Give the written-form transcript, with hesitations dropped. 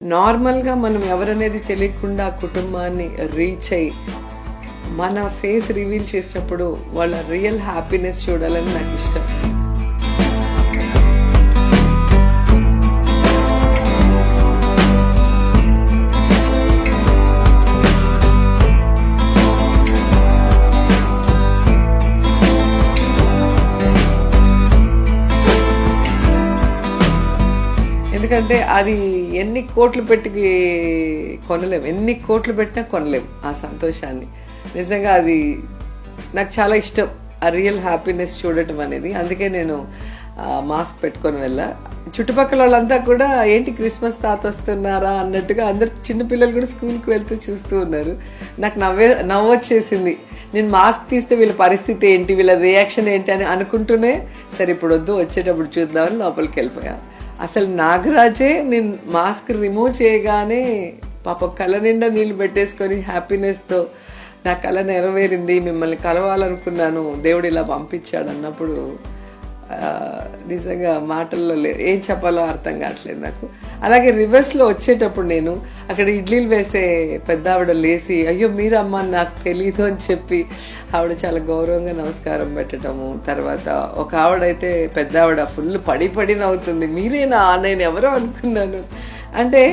నార్మల్‌గా మనం ఎవరనేది తెలియకుండా ఆ కుటుంబాన్ని రీచ్ అయ్యి, మన ఫేస్ రివీల్ చేసినప్పుడు వాళ్ళ రియల్ హ్యాపీనెస్ చూడాలని నాకిష్టం. ఎందుకంటే అది ఎన్ని కోట్లు పెట్టి కొనలేం, ఎన్ని కోట్లు పెట్టినా కొనలేం ఆ సంతోషాన్ని. నిజంగా అది నాకు చాలా ఇష్టం, ఆ రియల్ హ్యాపీనెస్ చూడటం అనేది. అందుకే నేను మాస్క్ పెట్టుకొని వెళ్ళా. చుట్టుపక్కల వాళ్ళంతా కూడా ఏంటి క్రిస్మస్ తాత వస్తున్నారా అన్నట్టుగా అందరు చిన్నపిల్లలు కూడా స్కూల్కి వెళ్తూ చూస్తూ ఉన్నారు. నాకు నవ్వొచ్చేసింది. నేను మాస్క్ తీస్తే వీళ్ళ పరిస్థితి ఏంటి, వీళ్ళ రియాక్షన్ ఏంటి అని అనుకుంటూనే సరే ఇప్పుడు వద్దు, వచ్చేటప్పుడు చూద్దామని లోపలికి వెళ్ళిపోయా. అసలు నాగరాజే నేను మాస్క్ రిమూవ్ చేయగానే పాప కళ్ళ నిండా నీళ్లు పెట్టేసుకొని హ్యాపీనెస్తో నా కళ నెరవేరింది, మిమ్మల్ని కలవాలనుకున్నాను, దేవుడు ఇలా పంపించాడు అన్నప్పుడు నిజంగా మాటల్లో ఏం చెప్పాలో అర్థం కావట్లేదు నాకు. అలాగే రివర్స్లో వచ్చేటప్పుడు నేను అక్కడ ఇడ్లీలు వేసే పెద్ద ఆవిడ లేసి అయ్యో మీరమ్మా నాకు తెలీదు అని చెప్పి ఆవిడ చాలా గౌరవంగా నమస్కారం పెట్టడము. తర్వాత ఒక ఆవిడైతే పెద్ద ఆవిడ ఫుల్ పడి నవ్వుతుంది, మీరేనా నేను ఎవరో అనుకున్నాను అంటే